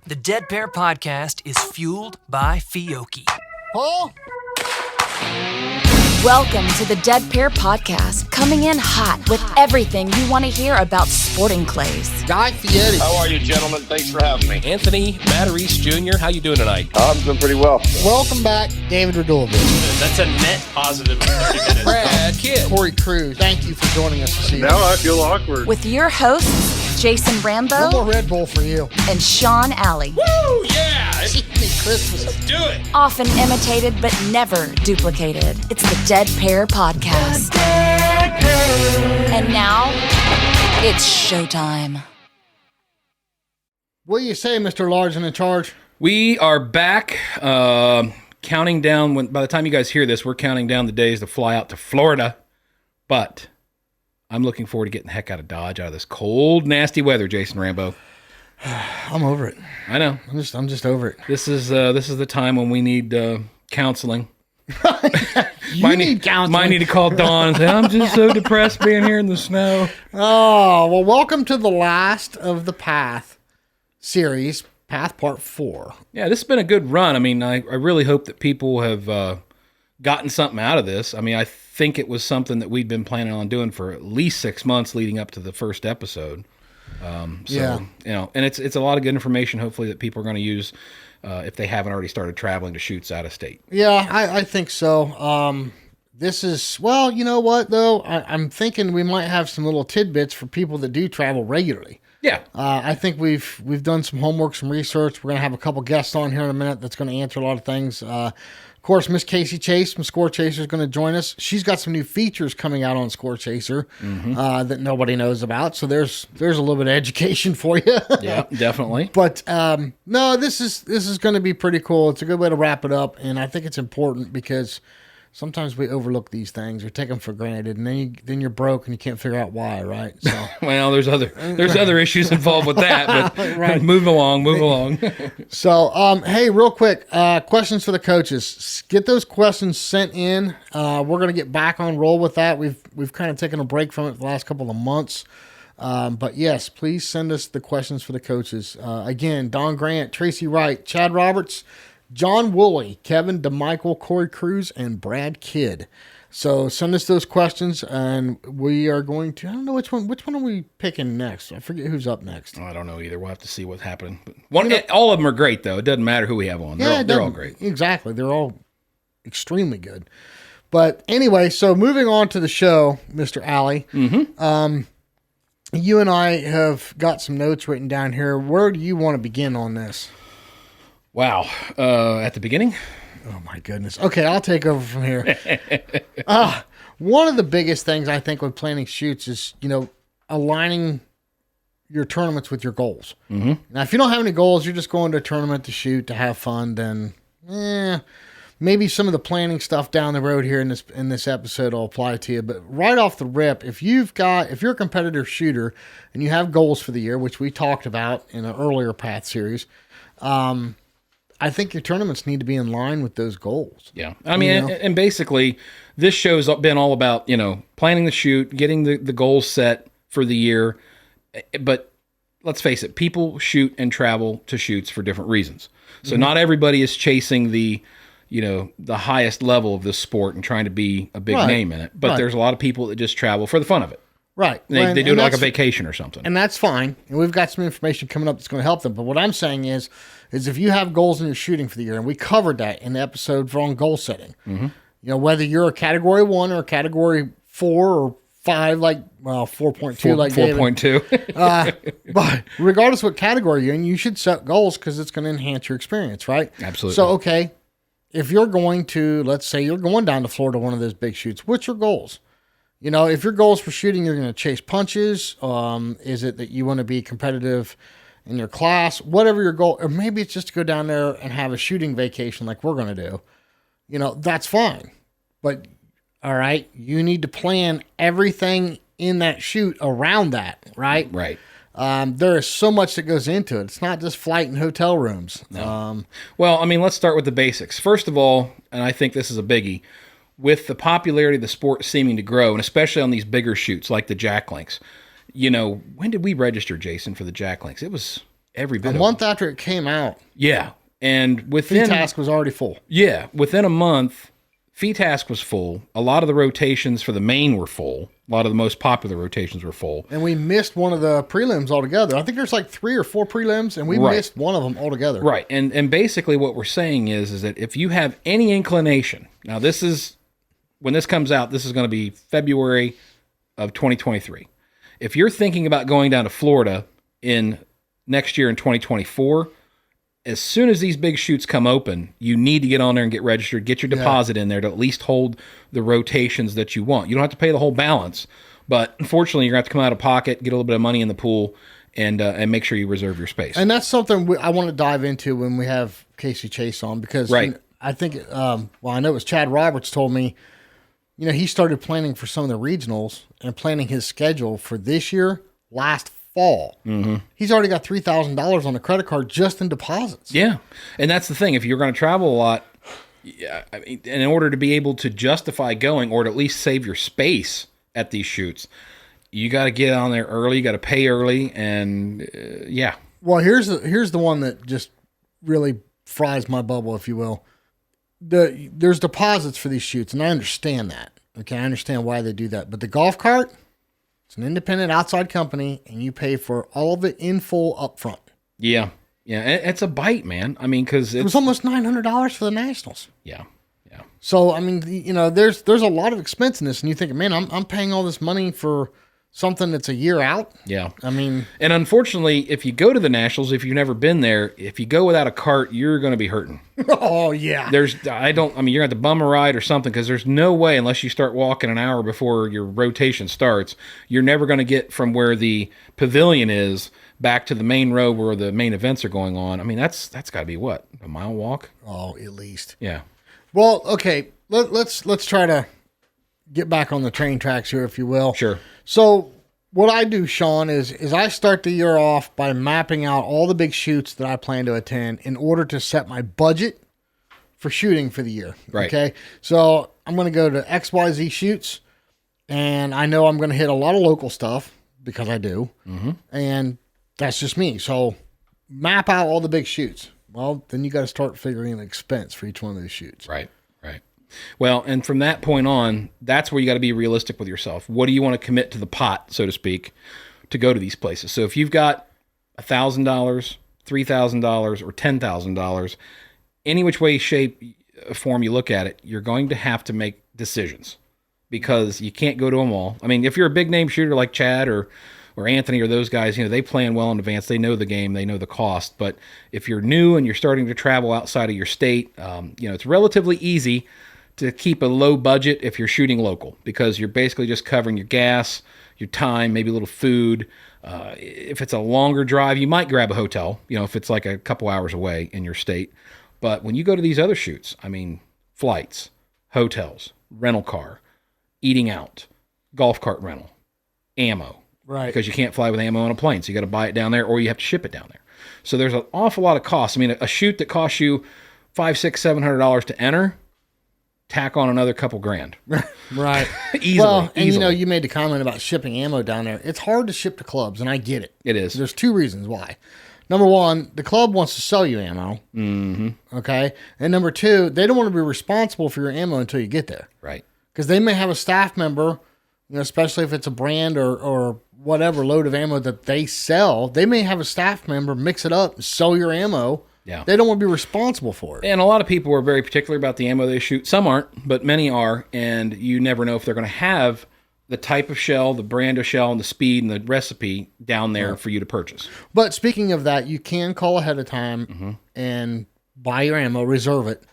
The Dead Pair Podcast is fueled by Fiocchi. Paul? Welcome to the Dead Pair Podcast, coming in hot with everything you want to hear about sporting clays. Guy Fieri. How are you, gentlemen? Thanks for having me. Anthony Matarese Jr., how you doing tonight? I'm doing pretty well. Welcome back, David Radulovich. That's a net positive 30 minutes. Brad Kidd. Corey Cruz. Thank you for joining us this evening. Now I feel awkward. With your hosts, Jason One Rambo more Red Bull for you. and Sean Alley. Woo, yeah! Merry Christmas. Let's do it. Often imitated but never duplicated. It's the Dead Pair Podcast. And now, it's showtime. What do you say, Mr. Large and in charge? We are back, counting down. By the time you guys hear this, we're counting down the days to fly out to Florida. But I'm looking forward to getting the heck out of Dodge, out of this cold, nasty weather, Jason Rambo. I'm over it. I know. I'm just over it. This is the time when we need counseling. You need counseling. Might need to call Dawn and say, I'm just so depressed being here in the snow. Oh, well, welcome to the last of the Path series, Path Part 4. Yeah, this has been a good run. I mean, I really hope that people have gotten something out of this. I mean, I think it was something that we'd been planning on doing for at least 6 months leading up to the first episode. Yeah. You know, and it's a lot of good information, hopefully, that people are going to use if they haven't already started traveling to shoots out of state. Yeah, I think so. This is, well, you know what, though? I'm thinking we might have some little tidbits for people that do travel regularly. Yeah. I think we've done some homework, some research. We're going to have a couple guests on here in a minute that's going to answer a lot of things. Of course, Miss Casey Chase from Scorechaser is going to join us. She's got some new features coming out on Scorechaser that nobody knows about. So there's a little bit of education for you. Yeah, definitely. But no, this is going to be pretty cool. It's a good way to wrap it up, and I think it's important because sometimes we overlook these things or take them for granted, and then you're broke and you can't figure out why, right? So Well, there's other issues involved with that, but Right. move along. So, hey, real quick, questions for the coaches. Get those questions sent in. We're going to get back on roll with that. We've kind of taken a break from it the last couple of months. But yes, please send us the questions for the coaches. Again, Don Grant, Tracy Wright, Chad Roberts, John Woolley, Kevin DeMichael, Corey Cruz, and Brad Kidd. So send us those questions, and we are going to, I don't know which one are we picking next? I forget who's up next. I don't know either. We'll have to see what's happening. But all of them are great, though. It doesn't matter who we have on. They're all great. Exactly. They're all extremely good. But anyway, so moving on to the show, Mr. Alley. You and I have got some notes written down here. Where do you want to begin on this? Wow. At the beginning? Oh, my goodness. Okay, I'll take over from here. One of the biggest things I think with planning shoots is, aligning your tournaments with your goals. Mm-hmm. Now, if you don't have any goals, you're just going to a tournament to shoot, to have fun, then maybe some of the planning stuff down the road here in this episode will apply to you. But right off the rip, if you're a competitive shooter and you have goals for the year, which we talked about in an earlier Path series, I think your tournaments need to be in line with those goals. Yeah. I mean, and basically, this show's been all about, planning the shoot, getting the goals set for the year. But let's face it, people shoot and travel to shoots for different reasons. So not everybody is chasing the highest level of this sport and trying to be a big name in it. But there's a lot of people that just travel for the fun of it. Right. They do it like a vacation or something. And that's fine. And we've got some information coming up that's going to help them. But what I'm saying is if you have goals in your shooting for the year, and we covered that in the episode on goal setting, whether you're a category 1 or a category 4 or 5, 4.2 like 4.2. but regardless of what category you're in, you should set goals because it's going to enhance your experience, right? Absolutely. So, okay, if you're going to, let's say you're going down to Florida, one of those big shoots, what's your goals? If your goals for shooting, you're going to chase punches. Is it that you want to be competitive in your class? Whatever your goal, or maybe it's just to go down there and have a shooting vacation like we're going to do. That's fine. But, all right, you need to plan everything in that shoot around that, right? Right. There is so much that goes into it. It's not just flight and hotel rooms. No. Well, I mean, let's start with the basics. First of all, and I think this is a biggie, with the popularity of the sport seeming to grow, and especially on these bigger shoots like the Jack Links, when did we register, Jason, for the Jack Links? It was Every bit A of month it. after it came out, Yeah. And Fee within Task was already full. Yeah, within a month, Fee Task was full. A lot of the rotations for the main were full. A lot of the most popular rotations were full. And we missed one of the prelims altogether. I think there's like 3 or 4 prelims, and we Right. missed one of them altogether. Right. And basically what we're saying is that if you have any inclination, now this is, when this comes out, this is going to be February of 2023. If you're thinking about going down to Florida in next year in 2024, as soon as these big chutes come open, you need to get on there and get registered, get your deposit in there to at least hold the rotations that you want. You don't have to pay the whole balance, but unfortunately, you're going to have to come out of pocket, get a little bit of money in the pool, and make sure you reserve your space. And that's something I want to dive into when we have Casey Chase on, because Right. I think, well, I know it was Chad Roberts told me, he started planning for some of the regionals and planning his schedule for this year last fall. Mm-hmm. He's already got $3,000 on a credit card just in deposits. Yeah, and that's the thing. If you're going to travel a lot, I mean, and in order to be able to justify going or to at least save your space at these shoots, you got to get on there early. You got to pay early, and yeah. Well, here's the one that just really fries my bubble, if you will. There's deposits for these shoots, and I understand that. Okay, I understand why they do that. But the golf cart, it's an independent outside company, and you pay for all of it in full upfront. Yeah. It's a bite, man. I mean, because It was almost $900 for the Nationals. Yeah. So, I mean, there's a lot of expense in this, and you think, man, I'm paying all this money for something that's a year out. Yeah. I mean, and unfortunately, if you go to the Nationals, if you've never been there, if you go without a cart, you're going to be hurting. oh yeah. You're going to have to bum a ride or something, because there's no way, unless you start walking an hour before your rotation starts, you're never going to get from where the pavilion is back to the main row where the main events are going on. I mean, that's got to be what, a mile walk? Oh, at least. Yeah. Well, okay, let's try to get back on the train tracks here, if you will. Sure. So what I do, Sean, is I start the year off by mapping out all the big shoots that I plan to attend in order to set my budget for shooting for the year. Right. Okay. So I'm going to go to XYZ shoots, and I know I'm going to hit a lot of local stuff because I do. Mm-hmm. And that's just me. So map out all the big shoots. Well, then you got to start figuring the expense for each one of these shoots. Right. Well, and from that point on, that's where you got to be realistic with yourself. What do you want to commit to the pot, so to speak, to go to these places? So if you've got $1,000, $3,000, or $10,000, any which way, shape, form you look at it, you're going to have to make decisions, because you can't go to them all. I mean, if you're a big name shooter like Chad or Anthony or those guys, they plan well in advance. They know the game. They know the cost. But if you're new and you're starting to travel outside of your state, it's relatively easy to keep a low budget if you're shooting local, because you're basically just covering your gas, your time, maybe a little food. If it's a longer drive, you might grab a hotel, if it's like a couple hours away in your state. But when you go to these other shoots, I mean, flights, hotels, rental car, eating out, golf cart rental, ammo. Right. Because you can't fly with ammo on a plane, so you got to buy it down there, or you have to ship it down there. So there's an awful lot of costs. I mean, a shoot that costs you $500, $600, $700 to enter, tack on another couple grand. Right. Easily. Well, and easily. you made the comment about shipping ammo down there. It's hard to ship to clubs, and I get it. It is. There's 2 reasons why. Number 1, the club wants to sell you ammo. Mm-hmm. Okay. And number 2, they don't want to be responsible for your ammo until you get there. Right. Because they may have a staff member, especially if it's a brand or whatever load of ammo that they sell, they may have a staff member mix it up and sell your ammo. Yeah. They don't want to be responsible for it. And a lot of people are very particular about the ammo they shoot. Some aren't, but many are. And you never know if they're going to have the type of shell, the brand of shell, and the speed and the recipe down there for you to purchase. But speaking of that, you can call ahead of time and buy your ammo, reserve it.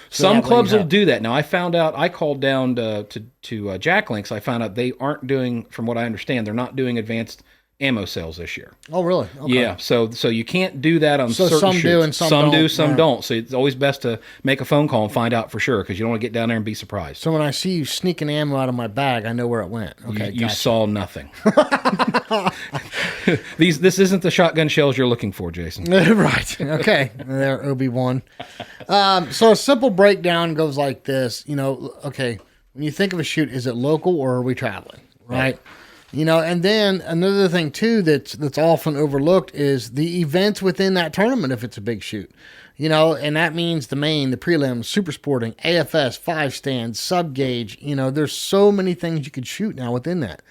Some clubs will do that. Now, I found out, I called down to Jack Links. I found out they aren't doing, from what I understand, they're not doing advanced ammo sales this year. Oh, really? Okay. Yeah, so you can't do that on certain some shoots. do and some don't. do, some Yeah. don't. So it's always best to make a phone call and find out for sure, because you don't want to get down there and be surprised. So when I see you sneaking ammo out of my bag, I know where it went. Okay, You gotcha. saw nothing. This isn't the shotgun shells you're looking for, Jason. Right. Okay. There, Obi-Wan. So a simple breakdown goes like this. Okay, when you think of a shoot, is it local or are we traveling? Right. And then another thing too that's often overlooked is the events within that tournament if it's a big shoot. And that means the main, the prelims, super sporting, AFS, 5-stand, sub gauge. There's so many things you could shoot now within that.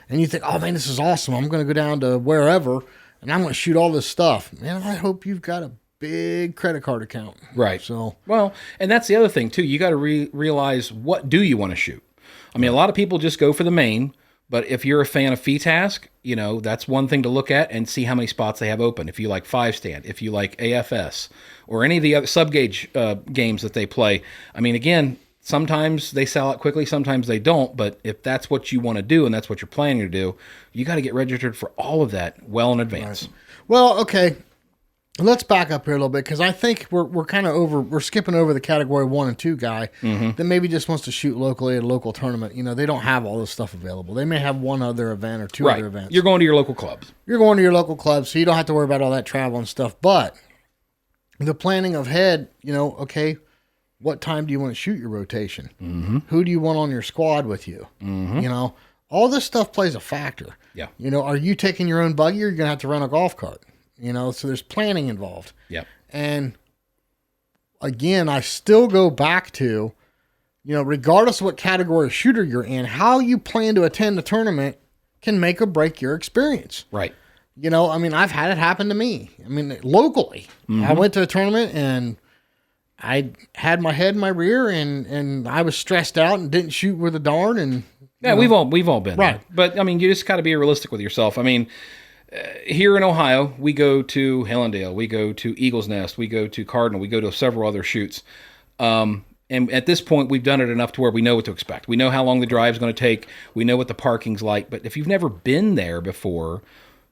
And you think, oh man, this is awesome. I'm going to go down to wherever and I'm going to shoot all this stuff. Man, I hope you've got a big credit card account. Right. So, well, and that's the other thing too. You got to realize, what do you want to shoot? I mean, a lot of people just go for the main, but if you're a fan of FETASC, that's one thing to look at and see how many spots they have open. If you like 5-stand, if you like AFS, or any of the other sub gauge games that they play. I mean, again, sometimes they sell out quickly, sometimes they don't. But if that's what you want to do and that's what you're planning to do, you got to get registered for all of that well in advance. Right. Well, okay. Let's back up here a little bit because I think we're skipping over the category 1 and 2 guy that maybe just wants to shoot locally at a local tournament. They don't have all this stuff available. They may have one other event or two other events. You're going to your local clubs. You're going to your local clubs, so you don't have to worry about all that travel and stuff. But the planning ahead, okay, what time do you want to shoot your rotation? Who do you want on your squad with you? All this stuff plays a factor. Yeah. Are you taking your own buggy or you're going to have to rent a golf cart? So there's planning involved. Yeah. And again, I still go back to, regardless of what category of shooter you're in, how you plan to attend the tournament can make or break your experience. Right. I've had it happen to me. Locally. I went to a tournament and I had my head in my rear and I was stressed out and didn't shoot with a darn. And yeah, we've all been right. There. But you just got to be realistic with yourself. Here in Ohio, we go to Hellendale, we go to Eagle's Nest, we go to Cardinal, we go to several other shoots. And at this point, we've done it enough to where we know what to expect. We know how long the drive is going to take. We know what the parking's like. But if you've never been there before,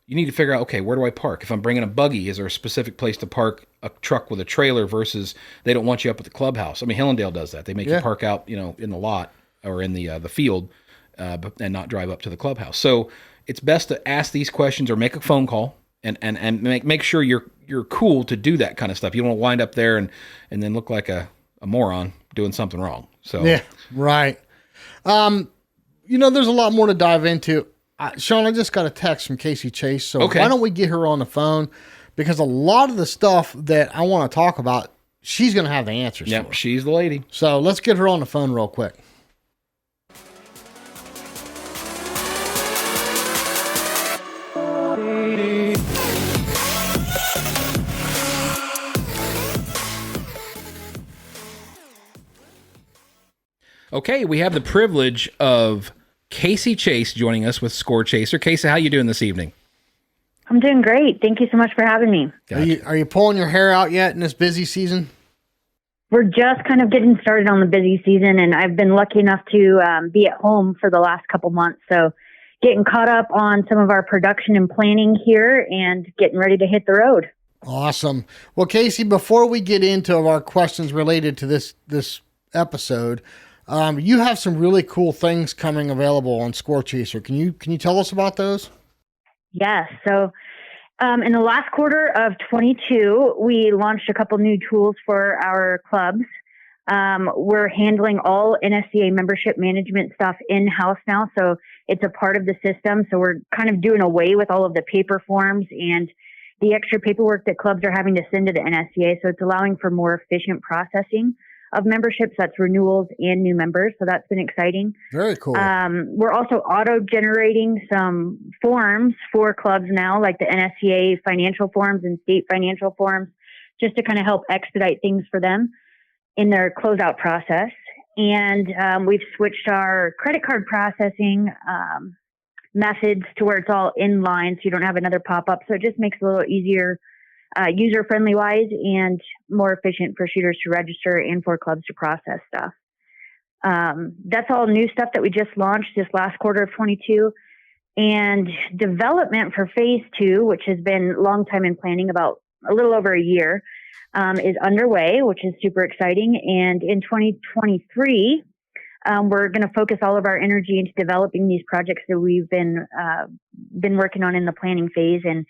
you need to figure out, okay, where do I park? If I'm bringing a buggy, is there a specific place to park a truck with a trailer versus they don't want you up at the clubhouse? Hellendale does that. They make you park out, in the lot or in the field and not drive up to the clubhouse. So it's best to ask these questions or make a phone call and make sure you're cool to do that kind of stuff. You don't want to wind up there and then look like a moron doing something wrong. So yeah, right. There's a lot more to dive into. Sean, I just got a text from Casey Chase. So why don't we get her on the phone? Because a lot of the stuff that I want to talk about, she's going to have the answers for. Yep, she's the lady. So let's get her on the phone real quick. Okay, we have the privilege of Casey Chase joining us with Scorechaser. Casey, how you doing this evening? I'm doing great. Thank you so much for having me. Gotcha. Are you pulling your hair out yet in this busy season? We're just kind of getting started on the busy season, and I've been lucky enough to be at home for the last couple months. So getting caught up on some of our production and planning here and getting ready to hit the road. Awesome. Well, Casey, before we get into our questions related to this episode, you have some really cool things coming available on Scorechaser. Can you tell us about those? Yes. So in the last quarter of 22, we launched a couple new tools for our clubs. We're handling all NSCA membership management stuff in-house now. So it's a part of the system. So we're kind of doing away with all of the paper forms and the extra paperwork that clubs are having to send to the NSCA. So it's allowing for more efficient processing of memberships. That's renewals and new members. So that's been exciting. Very cool. We're also auto-generating some forms for clubs now, like the NSCA financial forms and state financial forms, just to kind of help expedite things for them in their closeout process. And we've switched our credit card processing methods to where it's all inline, so you don't have another pop-up. So it just makes it a little easier, user-friendly wise, and more efficient for shooters to register and for clubs to process stuff. That's all new stuff that we just launched this last quarter of 22. And development for phase 2, which has been a long time in planning, about a little over a year, is underway, which is super exciting. And in 2023, we're going to focus all of our energy into developing these projects that we've been working on in the planning phase, and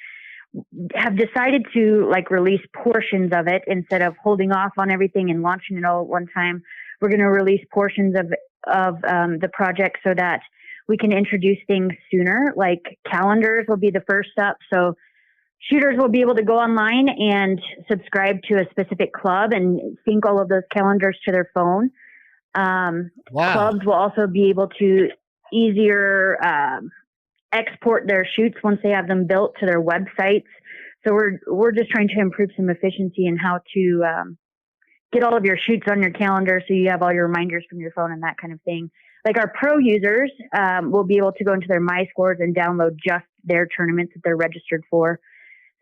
have decided to release portions of it instead of holding off on everything and launching it all at one time. We're going to release portions of the project so that we can introduce things sooner, like calendars will be the first step. So shooters will be able to go online and subscribe to a specific club and sync all of those calendars to their phone. Clubs will also be able to easier export their shoots once they have them built to their websites. So we're just trying to improve some efficiency in how to get all of your shoots on your calendar so you have all your reminders from your phone and that kind of thing. Like our pro users will be able to go into their My Scores and download just their tournaments that they're registered for.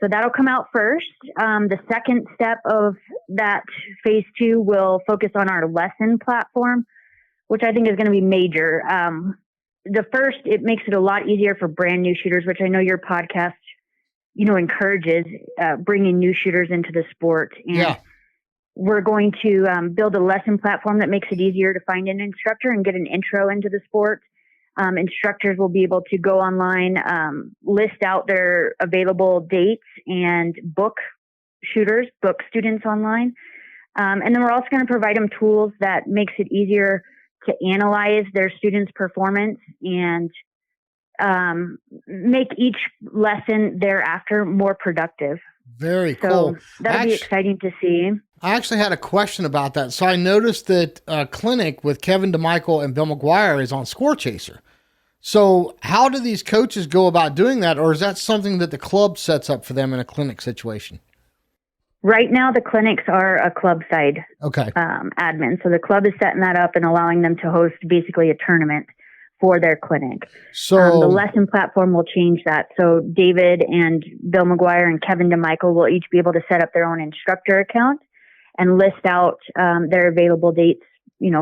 So that'll come out first. The second step of that phase 2 will focus on our lesson platform, which I think is going to be major. The first, it makes it a lot easier for brand new shooters, which I know your podcast, encourages bringing new shooters into the sport. And we're going to build a lesson platform that makes it easier to find an instructor and get an intro into the sport. Instructors will be able to go online, list out their available dates and book students online. And then we're also going to provide them tools that makes it easier to analyze their students' performance and make each lesson thereafter more productive. Very cool. So that'll be exciting to see. I actually had a question about that. So I noticed that a clinic with Kevin DeMichael and Bill McGuire is on Scorechaser. So how do these coaches go about doing that? Or is that something that the club sets up for them in a clinic situation? Right now, the clinics are a club side admin. So the club is setting that up and allowing them to host basically a tournament for their clinic. So the lesson platform will change that. So David and Bill McGuire and Kevin DeMichael will each be able to set up their own instructor account and list out their available dates,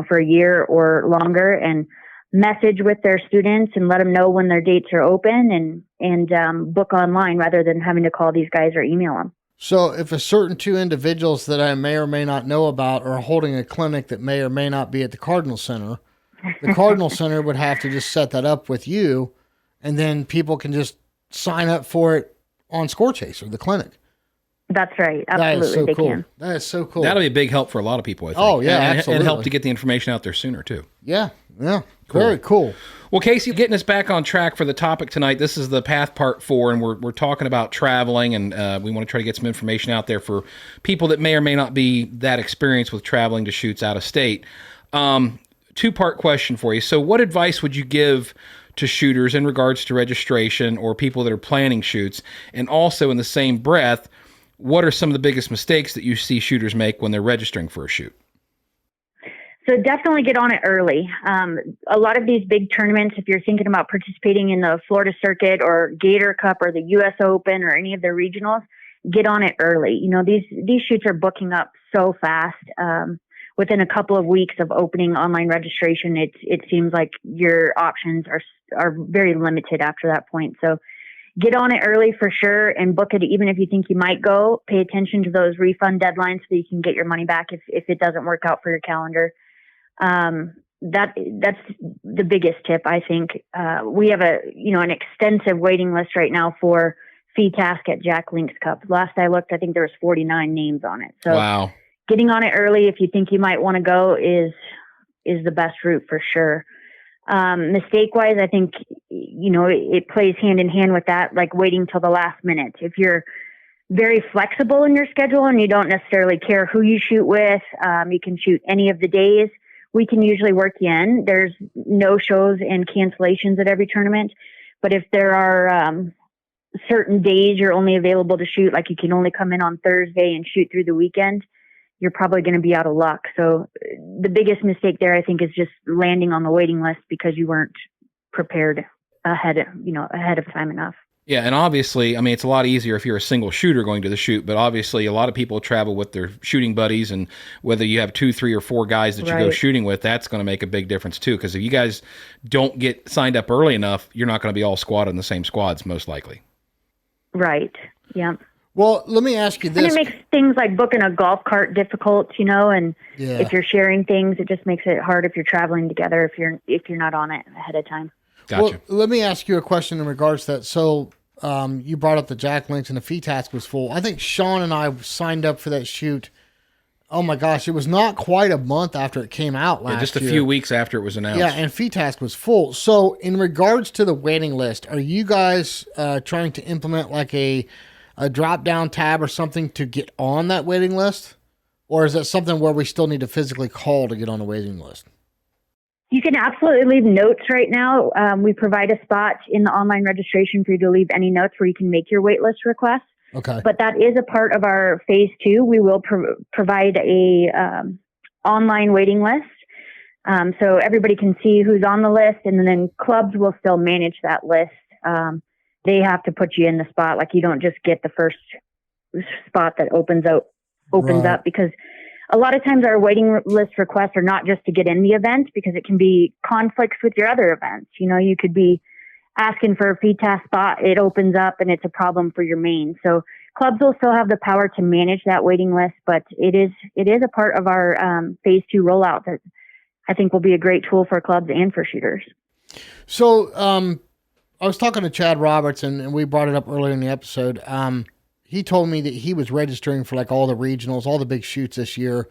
for a year or longer, and message with their students and let them know when their dates are open and book online rather than having to call these guys or email them. So if a certain 2 individuals that I may or may not know about are holding a clinic that may or may not be at the Cardinal Center, the Cardinal Center would have to just set that up with you, and then people can just sign up for it on Scorechaser, the clinic. That's right. Absolutely. They can. That is so cool. That'll be a big help for a lot of people, I think. Oh, yeah, absolutely. And help to get the information out there sooner, too. Yeah. Cool. Very cool. Well, Casey, getting us back on track for the topic tonight, this is the Path Part 4, and we're talking about traveling, and we want to try to get some information out there for people that may or may not be that experienced with traveling to shoots out of state. 2-part question for you. So what advice would you give to shooters in regards to registration or people that are planning shoots? And also in the same breath, what are some of the biggest mistakes that you see shooters make when they're registering for a shoot? So definitely get on it early. A lot of these big tournaments, if you're thinking about participating in the Florida Circuit or Gator Cup or the U.S. Open or any of the regionals, get on it early. These shoots are booking up so fast. Within a couple of weeks of opening online registration, it seems like your options are very limited after that point. So get on it early for sure and book it. Even if you think you might go, pay attention to those refund deadlines so you can get your money back if it doesn't work out for your calendar. That's the biggest tip, I think. We have an extensive waiting list right now for fee task at Jack Link's Cup. Last I looked, I think there was 49 names on it. So wow. Getting on it early if you think you might want to go is the best route for sure. Mistake wise, I think, it plays hand in hand with that, like waiting till the last minute. If you're very flexible in your schedule and you don't necessarily care who you shoot with, you can shoot any of the days. We can usually work you in. There's no shows and cancellations at every tournament. But if there are certain days you're only available to shoot, like you can only come in on Thursday and shoot through the weekend, you're probably going to be out of luck. So the biggest mistake there, I think, is just landing on the waiting list because you weren't prepared ahead of time enough. Yeah, and obviously, I mean, it's a lot easier if you're a single shooter going to the shoot, but obviously a lot of people travel with their shooting buddies, and whether you have 2, 3, or 4 guys that you go shooting with, that's going to make a big difference too, because if you guys don't get signed up early enough, you're not going to be all squatted in the same squads, most likely. Right, yeah. Well, let me ask you this. And it makes things like booking a golf cart difficult, and if you're sharing things, it just makes it hard if you're traveling together, if you're not on it ahead of time. Gotcha. Well, let me ask you a question in regards to that. So you brought up the Jack Links and the fee task was full. I think Sean and I signed up for that shoot Oh my gosh, it was not quite a month after it came out last year. Just a few weeks after it was announced. Yeah, and FeedTask was full. So in regards to the waiting list, are you guys trying to implement like a drop-down tab or something to get on that waiting list? Or is that something where we still need to physically call to get on the waiting list? You can absolutely leave notes right now. We provide a spot in the online registration for you to leave any notes where you can make your wait list request. Okay. But that is a part of our phase 2. We will provide a online waiting list. So everybody can see who's on the list, and then clubs will still manage that list. They have to put you in the spot. Like, you don't just get the first spot that opens up, because a lot of times our waiting list requests are not just to get in the event, because it can be conflicts with your other events. You know, you could be asking for a FeedTask spot, it opens up and it's a problem for your main. So clubs will still have the power to manage that waiting list, but it is a part of our phase 2 rollout that I think will be a great tool for clubs and for shooters. So I was talking to Chad Roberts, and we brought it up earlier in the episode. He told me that he was registering for like all the regionals, all the big shoots this year,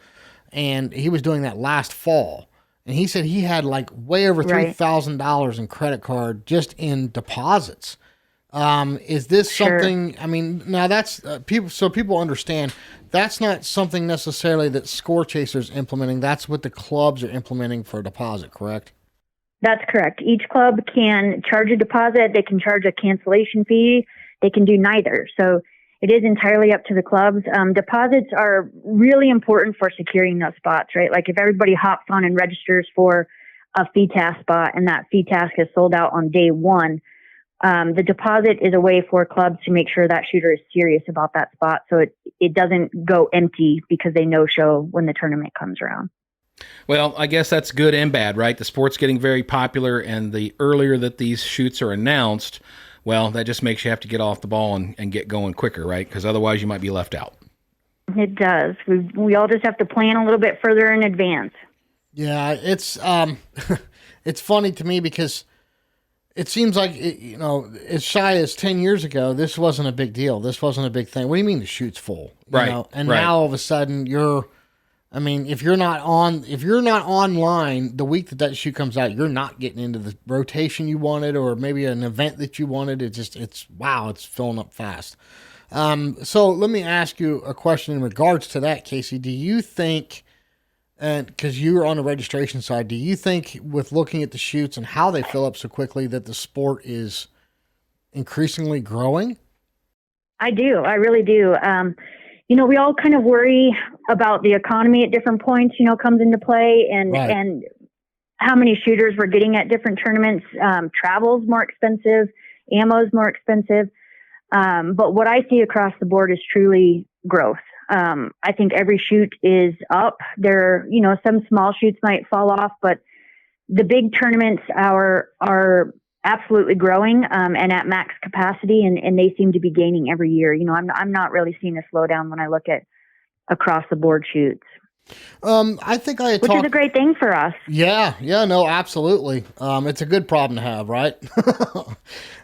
and he was doing that last fall. And he said he had like way over $3,000 in credit card just in deposits. Is this something? I mean, now that's people. So people understand that's not something necessarily that Scorechaser's implementing. That's what the clubs are implementing for a deposit, correct? That's correct. Each club can charge a deposit. They can charge a cancellation fee. They can do neither. So it is entirely up to the clubs. Deposits are really important for securing those spots, right? Like, if everybody hops on and registers for a FeedTask spot and that FeedTask is sold out on day 1, the deposit is a way for clubs to make sure that shooter is serious about that spot, so it doesn't go empty because they no-show when the tournament comes around. Well, I guess that's good and bad, right? The sport's getting very popular, and the earlier that these shoots are announced, well, that just makes you have to get off the ball and get going quicker, right? Because otherwise you might be left out. It does. We all just have to plan a little bit further in advance. Yeah, it's it's funny to me because it seems like, as shy as 10 years ago, this wasn't a big deal. This wasn't a big thing. What do you mean the shoot's full? Right. And now all of a sudden if you're not online the week that shoot comes out, you're not getting into the rotation you wanted, or maybe an event that you wanted. It's filling up fast. So let me ask you a question in regards to that, Casey. Do you think, and because you were on the registration side, do you think with looking at the shoots and how they fill up so quickly that the sport is increasingly growing? I do. I really do. We all kind of worry about the economy at different points, comes into play, and how many shooters we're getting at different tournaments. Travel's more expensive, ammo's more expensive. But what I see across the board is truly growth. I think every shoot is up. There, some small shoots might fall off, but the big tournaments are absolutely growing and at max capacity, and they seem to be gaining every year. I'm not really seeing a slowdown when I look at across the board shoots. I think which is a great thing for us. Yeah, no, absolutely. It's a good problem to have, right?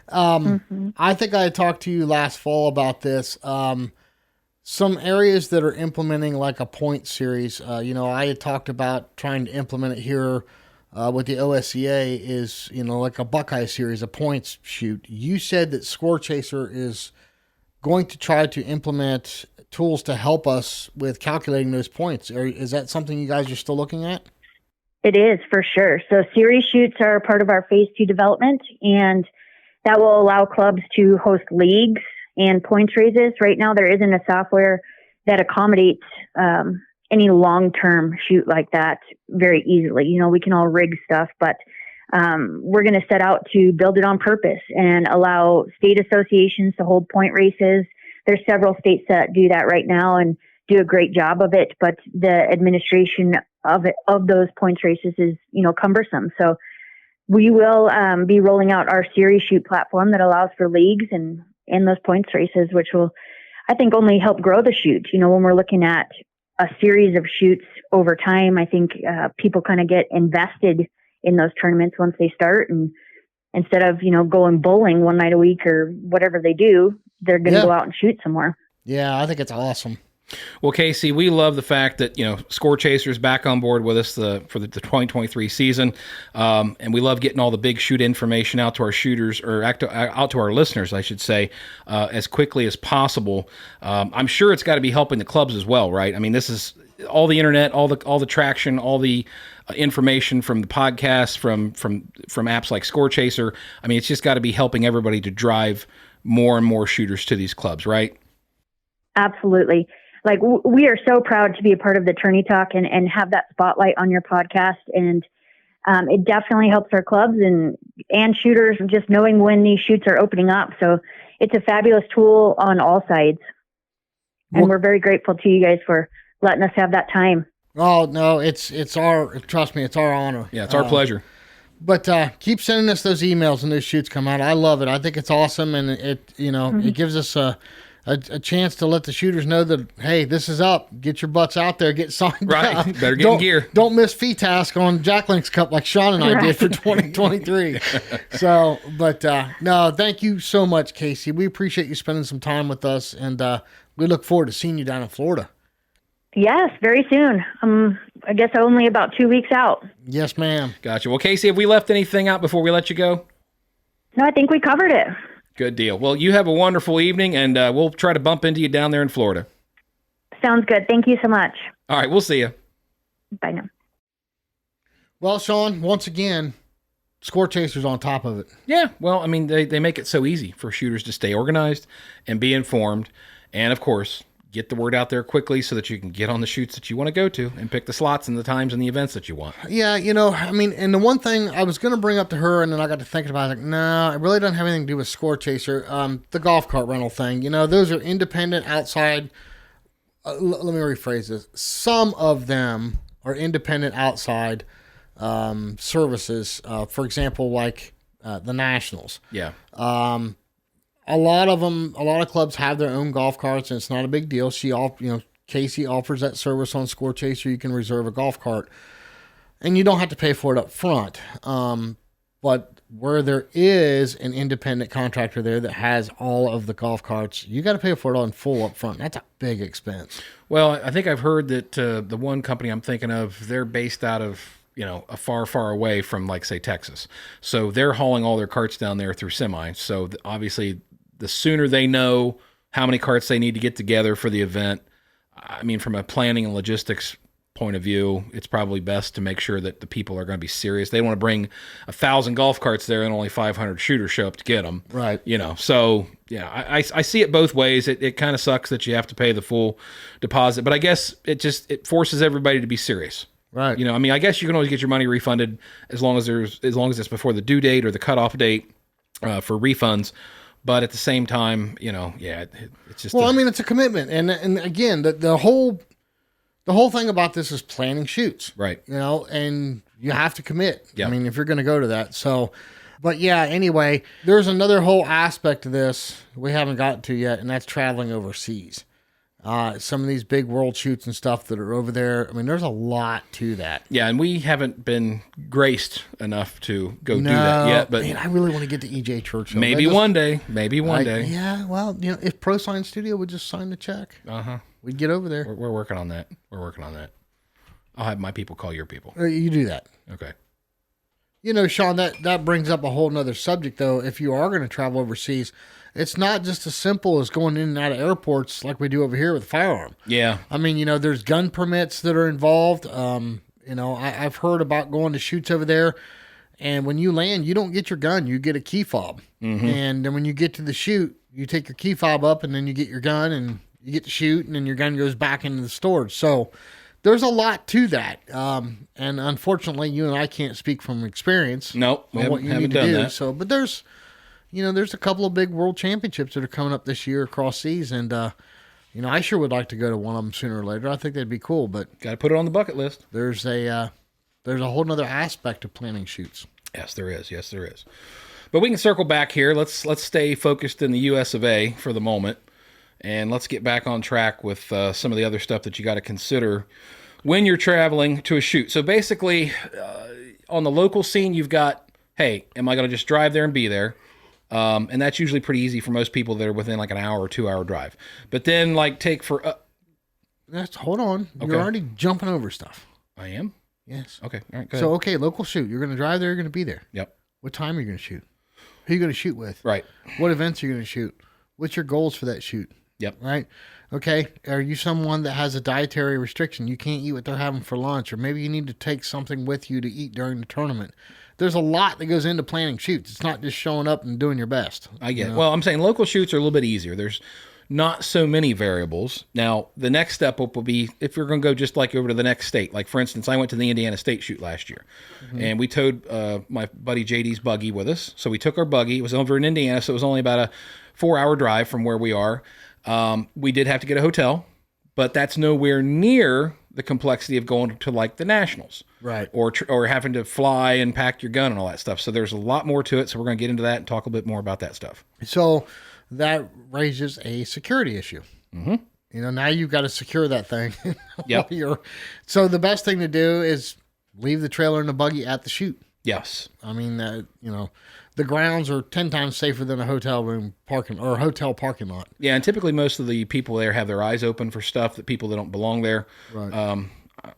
I think I had talked to you last fall about this. Some areas that are implementing like a point series, I had talked about trying to implement it here with the OSCA is, like a Buckeye series, a points shoot. You said that Scorechaser is going to try to implement tools to help us with calculating those points. Is that something you guys are still looking at? It is, for sure. So series shoots are part of our phase 2 development, and that will allow clubs to host leagues and points raises. Right now, there isn't a software that accommodates any long-term shoot like that very easily. We can all rig stuff, but we're going to set out to build it on purpose and allow state associations to hold point races. There's several states that do that right now and do a great job of it, but the administration of those points races is, cumbersome. So we will be rolling out our series shoot platform that allows for leagues and those points races, which will, I think, only help grow the shoot. When we're looking at a series of shoots over time, I think people kind of get invested in those tournaments once they start, and instead of, going bowling one night a week or whatever they do, they're going to go out and shoot some more. Yeah, I think it's awesome. Well, Casey, we love the fact that, Scorechaser is back on board with us for the 2023 season. And we love getting all the big shoot information out to our shooters, or out to our listeners, I should say, as quickly as possible. I'm sure it's got to be helping the clubs as well, right? I mean, this is all the internet, all the traction, all the information from the podcast, from apps like Scorechaser. I mean, it's just got to be helping everybody to drive more and more shooters to these clubs, right? Absolutely. Like, we are so proud to be a part of the Tourney Talk and have that spotlight on your podcast. And it definitely helps our clubs and shooters just knowing when these shoots are opening up. So it's a fabulous tool on all sides. And we're very grateful to you guys for letting us have that time. Oh, no, trust me, it's our honor. Yeah, it's our pleasure. But keep sending us those emails when those shoots come out. I love it. I think it's awesome. And it gives us a chance to let the shooters know that, hey, this is up. Get your butts out there. Get signed up. Better get in gear. Don't miss Fee Task on Jack Link's Cup like Sean and I did for 2023. So, but no, thank you so much, Casey. We appreciate you spending some time with us, and we look forward to seeing you down in Florida. Yes, very soon. I guess only about 2 weeks out. Yes, ma'am. Gotcha. Well, Casey, have we left anything out before we let you go? No, I think we covered it. Good deal. Well, you have a wonderful evening, and we'll try to bump into you down there in Florida. Sounds good. Thank you so much. All right, we'll see you. Bye now. Well, Sean, once again, Scorechaser's on top of it. Yeah, well, I mean, they make it so easy for shooters to stay organized and be informed, and, of course, get the word out there quickly so that you can get on the shoots that you want to go to and pick the slots and the times and the events that you want. Yeah, I mean, and the one thing I was going to bring up to her, and then I got to thinking about it, like, no, it really doesn't have anything to do with Scorechaser. The golf cart rental thing, those are independent outside. Let me rephrase this. Some of them are independent outside services. For example, like the Nationals. Yeah. A lot of clubs have their own golf carts, and it's not a big deal. Casey offers that service on Scorechaser. You can reserve a golf cart, and you don't have to pay for it up front. But where there is an independent contractor there that has all of the golf carts, you got to pay for it on full up front. That's a big expense. Well, I think I've heard that the one company I'm thinking of, they're based out of a far, far away from, like, say, Texas. So they're hauling all their carts down there through semi. So obviously, the sooner they know how many carts they need to get together for the event, I mean, from a planning and logistics point of view, it's probably best to make sure that the people are going to be serious. They don't want to bring 1,000 golf carts there and only 500 shooters show up to get them. Right. So, yeah, I see it both ways. It kind of sucks that you have to pay the full deposit, but I guess it forces everybody to be serious. Right. I mean, I guess you can always get your money refunded as long as it's before the due date or the cutoff date for refunds. But at the same time, it's just. Well, I mean, it's a commitment, and again, the whole thing about this is planning shoots, right? And you have to commit. Yeah. I mean, if you're going to go to that, so. But yeah, anyway, there's another whole aspect of this we haven't gotten to yet, and that's traveling overseas. Some of these big world shoots and stuff that are over there. I mean, there's a lot to that. Yeah, and we haven't been graced enough to go do that yet. But man, I really want to get to EJ Churchill. Maybe one day. Yeah, well, if Pro Sign Studio would just sign the check, we'd get over there. We're working on that. I'll have my people call your people. You do that. Okay. Sean, that brings up a whole nother subject, though. If you are going to travel overseas, it's not just as simple as going in and out of airports like we do over here with a firearm. Yeah. I mean, there's gun permits that are involved. I've heard about going to shoots over there, and when you land, you don't get your gun. You get a key fob. Mm-hmm. And then when you get to the shoot, you take your key fob up, and then you get your gun, and you get to shoot, and then your gun goes back into the storage. So there's a lot to that. And unfortunately, you and I can't speak from experience. Nope. On what you need to do. That. So, but there's a couple of big world championships that are coming up this year across seas, and I sure would like to go to one of them sooner or later. I think that'd be cool, but got to put it on the bucket list. There's a whole nother aspect of planning shoots. Yes, there is. But we can circle back here. Let's stay focused in the U.S. of A. for the moment, and let's get back on track with some of the other stuff that you got to consider when you're traveling to a shoot. So basically, on the local scene, you've got, hey, am I going to just drive there and be there? And that's usually pretty easy for most people that are within like an hour or 2 hour drive. But then, like, take for hold on. Okay. You're already jumping over stuff. I am? Yes. Okay. All right. Go So, ahead. okay, local shoot. You're going to drive there. You're going to be there. Yep. What time are you going to shoot? Who are you going to shoot with? Right. What events are you going to shoot? What's your goals for that shoot? Yep. Right. Okay. Are you someone that has a dietary restriction? You can't eat what they're having for lunch, or maybe you need to take something with you to eat during the tournament. There's a lot that goes into planning shoots. It's not just showing up and doing your best. I get it. Well, I'm saying local shoots are a little bit easier. There's not so many variables. Now, the next step up will be if you're going to go just like over to the next state. Like, for instance, I went to the Indiana State shoot last year, and we towed my buddy JD's buggy with us. So we took our buggy. It was over in Indiana, so it was only about a 4-hour drive from where we are. We did have to get a hotel, but that's nowhere near the complexity of going to like the Nationals, Right. Or having to fly and pack your gun and all that stuff. So there's a lot more to it. So we're going to get into that and talk a bit more about that stuff. So that raises a security issue. Mm-hmm. You know, now you've got to secure that thing. Yep. So the best thing to do is leave the trailer and the buggy at the shoot. Yes. I mean, you know, the grounds are 10 times safer than a hotel room parking or a hotel parking lot. Yeah, and typically most of the people there have their eyes open for stuff that people that don't belong there. Right.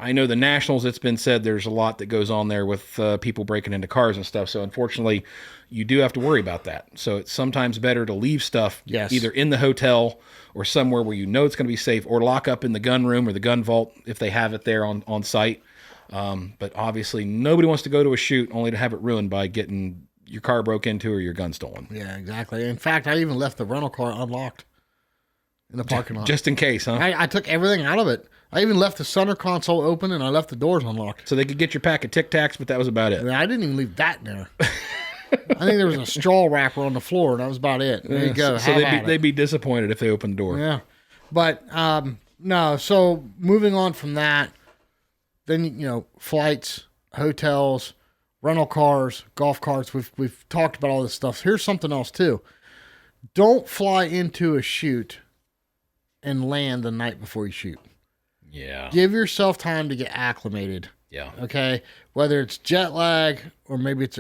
I know the Nationals, it's been said there's a lot that goes on there with people breaking into cars and stuff. So unfortunately, you do have to worry about that. So it's sometimes better to leave stuff either in the hotel or somewhere where you know it's going to be safe, or lock up in the gun room or the gun vault if they have it there on site. But obviously, nobody wants to go to a shoot only to have it ruined by getting your car broke into or your gun stolen. Yeah, exactly. In fact, I even left the rental car unlocked in the parking lot. Just in case, huh? I took everything out of it. I even left the center console open, and I left the doors unlocked. So they could get your pack of Tic Tacs, but that was about it. I didn't even leave that in there. I think there was a straw wrapper on the floor, and that was about it. There you go. So they'd be disappointed if they opened the door. Yeah. But, no, so moving on from that, then, you know, flights, hotels, rental cars, golf carts. We've talked about all this stuff. Here's something else, too. Don't fly into a shoot and land the night before you shoot. Yeah. Give yourself time to get acclimated. Yeah. Okay. Whether it's jet lag or maybe it's,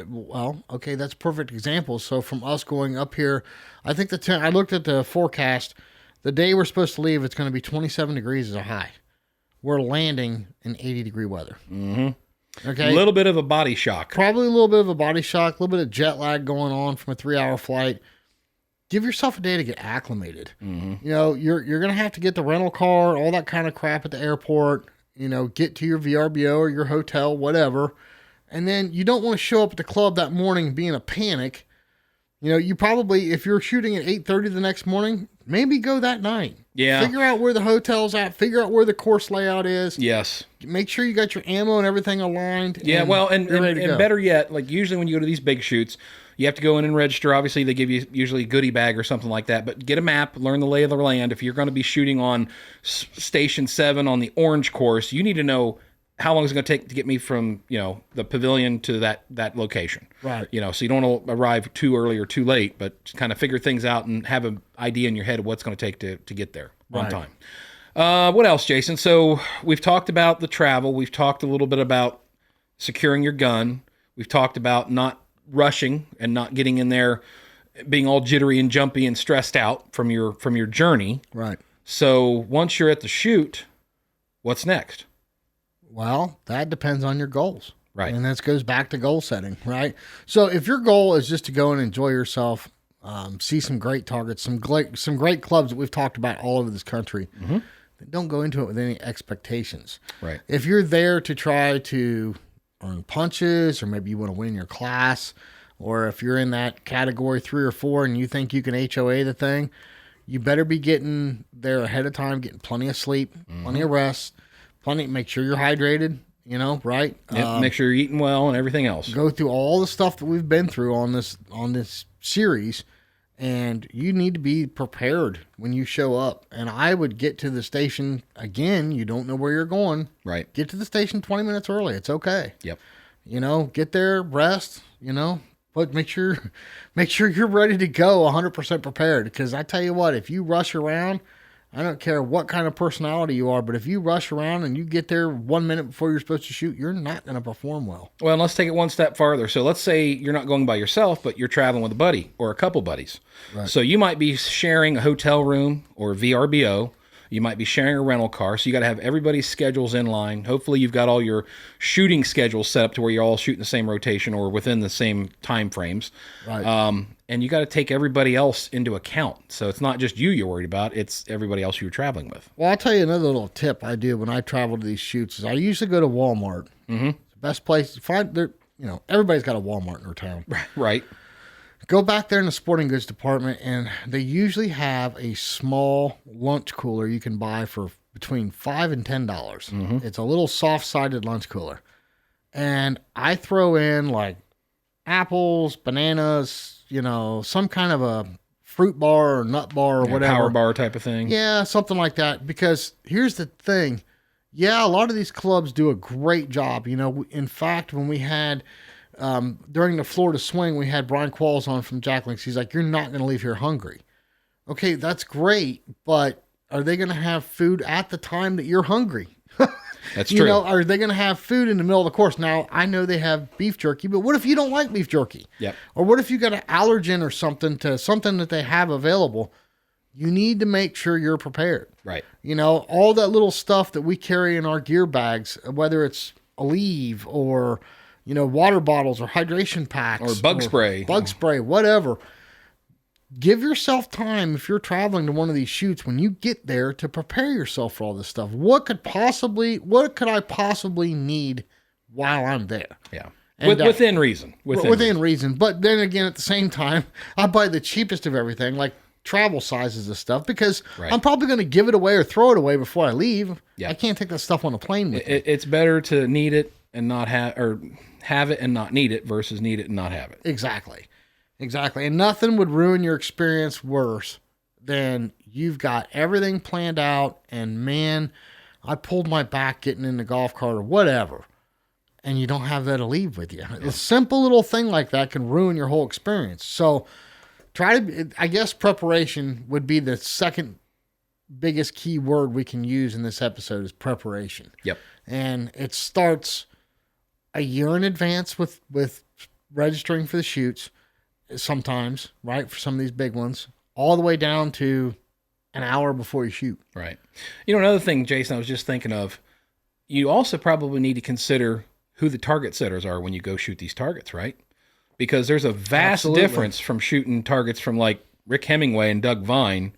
okay, that's a perfect example. So from us going up here, I think I looked at the forecast. The day we're supposed to leave, it's going to be 27 degrees as a high. We're landing in 80-degree weather. Mm-hmm. Okay. A little bit of a body shock. Probably a little bit of a body shock, a little bit of jet lag going on from a 3-hour flight. Give yourself a day to get acclimated. Mm-hmm. You know, you're going to have to get the rental car, all that kind of crap at the airport, you know, get to your VRBO or your hotel, whatever. And then you don't want to show up at the club that morning and be in a panic. You know, you probably, if you're shooting at 8:30 the next morning, maybe go that night. Yeah. Figure out where the hotel's at. Figure out where the course layout is. Yes. Make sure you got your ammo and everything aligned. Yeah, and you're ready to go. better yet, like usually when you go to these big shoots, you have to go in and register. Obviously, they give you usually a goodie bag or something like that. But get a map, learn the lay of the land. If you're going to be shooting on Station 7 on the orange course, you need to know how long it's going to take to get me from, you know, the pavilion to that location. Right. You know, so you don't want to arrive too early or too late, but kind of figure things out and have an idea in your head of what's going to take to get there on time. What else, Jason? So we've talked about the travel. We've talked a little bit about securing your gun. We've talked about not rushing and not getting in there being all jittery and jumpy and stressed out from your journey. Right. So once you're at the shoot, what's next? Well, that depends on your goals. Right. And this goes back to goal setting, right? So if your goal is just to go and enjoy yourself, see some great targets, some great clubs that we've talked about all over this country, then don't go into it with any expectations. Right. If you're there to try to earn punches, or maybe you want to win your class, or if you're in that category 3 or 4 and you think you can HOA the thing, you better be getting there ahead of time, getting plenty of sleep, plenty of rest, make sure you're hydrated, you know, right? Yep, make sure you're eating well and everything else. Go through all the stuff that we've been through on this series, and you need to be prepared when you show up. And I would get to the station, again, you don't know where you're going. Right. Get to the station 20 minutes early. It's okay. Yep. You know, get there, rest, you know, but make sure you're ready to go 100% prepared. Because I tell you what, if you rush around, I don't care what kind of personality you are, but if you rush around and you get there 1 minute before you're supposed to shoot, you're not going to perform well. Well, and let's take it one step farther. So let's say you're not going by yourself, but you're traveling with a buddy or a couple buddies. Right. So you might be sharing a hotel room or VRBO, You might be sharing a rental car, so you got to have everybody's schedules in line. Hopefully, you've got all your shooting schedules set up to where you're all shooting the same rotation or within the same time frames. Right. And you got to take everybody else into account. So it's not just you're worried about; it's everybody else you're traveling with. Well, I'll tell you another little tip I do when I travel to these shoots is I usually go to Walmart. Mm-hmm. It's the best place to find. Everybody's got a Walmart in their town. Right. Go back there in the sporting goods department, and they usually have a small lunch cooler you can buy for between $5 and $10. Mm-hmm. It's a little soft-sided lunch cooler. And I throw in like apples, bananas, some kind of a fruit bar or nut bar or whatever. Power bar type of thing. Yeah, something like that. Because here's the thing. Yeah, a lot of these clubs do a great job. In fact, when we had... during the Florida Swing, we had Brian Qualls on from Jack Links. He's like, you're not going to leave here hungry. Okay, that's great, but are they going to have food at the time that you're hungry? That's true. Are they going to have food in the middle of the course? Now, I know they have beef jerky, but what if you don't like beef jerky? Yep. Or what if you got an allergen or something to something that they have available? You need to make sure you're prepared. Right. All that little stuff that we carry in our gear bags, whether it's Aleve or... water bottles or hydration packs. Or bug spray. Bug spray, whatever. Give yourself time if you're traveling to one of these shoots when you get there to prepare yourself for all this stuff. What could I possibly need while I'm there? Yeah. And, within reason. Within reason. But then again, at the same time, I buy the cheapest of everything, like travel sizes of stuff, because I'm probably going to give it away or throw it away before I leave. Yeah. I can't take that stuff on a plane with me. It's better to need it and not have it and not need it versus need it and not have it. Exactly. And nothing would ruin your experience worse than you've got everything planned out and man, I pulled my back getting in the golf cart or whatever, and you don't have that to leave with you. A simple little thing like that can ruin your whole experience. So I guess preparation would be the second biggest key word we can use in this episode is preparation. Yep. And it starts a year in advance with registering for the shoots sometimes, right? For some of these big ones, all the way down to an hour before you shoot. Right. Another thing, Jason, I was just thinking of, you also probably need to consider who the target setters are when you go shoot these targets, right? Because there's a vast difference from shooting targets from like Rick Hemingway and Doug Vine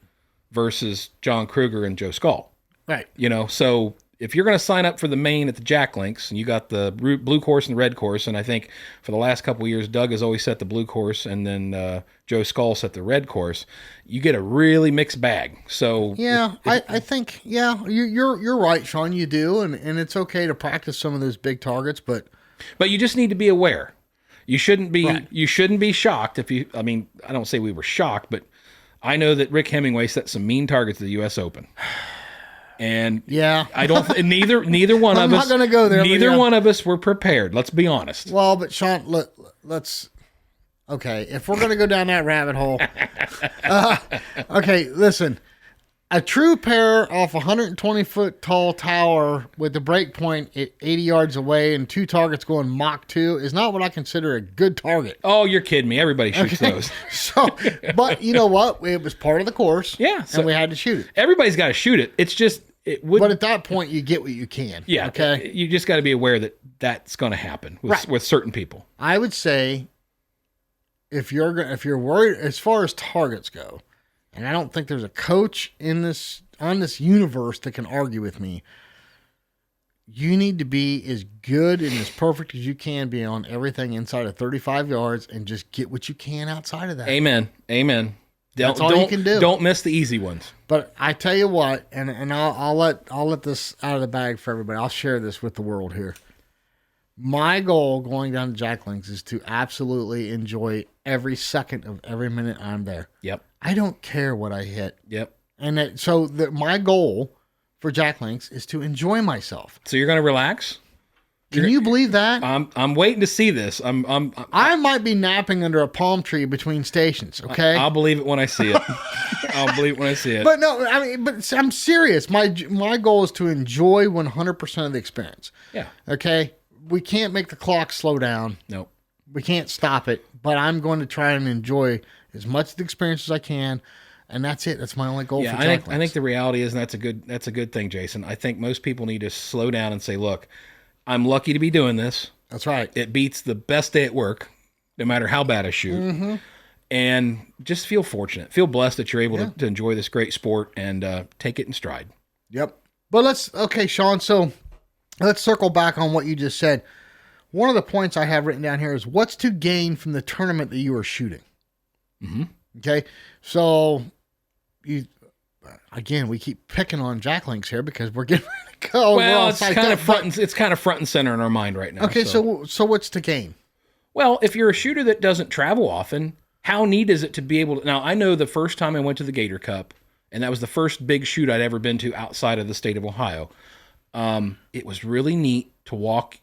versus John Kruger and Joe Skull. Right. So if you're going to sign up for the main at the Jack Links, and you got the blue course and the red course, and I think for the last couple of years, Doug has always set the blue course, and then Joe Skull set the red course, you get a really mixed bag. So yeah, I think you're right, Sean. You do, and it's okay to practice some of those big targets, but you just need to be aware. You shouldn't be shocked if you. I mean, I don't say we were shocked, but I know that Rick Hemingway set some mean targets at the U.S. Open. And yeah, I don't. Neither one of us. I'm not going to go there. Neither one of us were prepared. Let's be honest. Well, but Sean, let's. Okay, if we're going to go down that rabbit hole, okay. Listen, a true pair off a 120-foot tall tower with the break point at 80 yards away and two targets going Mach 2 is not what I consider a good target. Oh, you're kidding me! Everybody shoots those. So, but you know what? It was part of the course. Yeah, and we had to shoot it. Everybody's got to shoot it. It's just. But at that point, you get what you can. Yeah. Okay. You just got to be aware that that's going to happen with certain people. I would say, if you're worried as far as targets go, and I don't think there's a coach on this universe that can argue with me. You need to be as good and as perfect as you can be on everything inside of 35 yards, and just get what you can outside of that. Amen. That's all you can do. Don't miss the easy ones. But I tell you what, and I'll let this out of the bag for everybody. I'll share this with the world here. My goal going down to Jack Links is to absolutely enjoy every second of every minute I'm there. Yep. I don't care what I hit. Yep. And my goal for Jack Links is to enjoy myself. So you're going to relax? Can you believe that? I'm waiting to see this. I might be napping under a palm tree between stations. Okay, I'll believe it when I see it. I'll believe it when I see it. But no, but I'm serious. My goal is to enjoy 100% of the experience. Yeah. Okay. We can't make the clock slow down. Nope. We can't stop it. But I'm going to try and enjoy as much of the experience as I can. And that's it. That's my only goal Yeah, for I think the reality is, and that's a good thing, Jason. I think most people need to slow down and say, look, I'm lucky to be doing this. That's right. It beats the best day at work, no matter how bad I shoot. Mm-hmm. And just feel fortunate. Feel blessed that you're able to enjoy this great sport and take it in stride. Yep. But okay, Sean, so let's circle back on what you just said. One of the points I have written down here is what's to gain from the tournament that you are shooting? Mm-hmm. Okay. So again, we keep picking on Jack Links here because we're getting ready to go. Well, it's kind of front and center in our mind right now. Okay. So what's to gain? Well, if you're a shooter that doesn't travel often, how neat is it to be able to... Now, I know the first time I went to the Gator Cup, and that was the first big shoot I'd ever been to outside of the state of Ohio. It was really neat to walk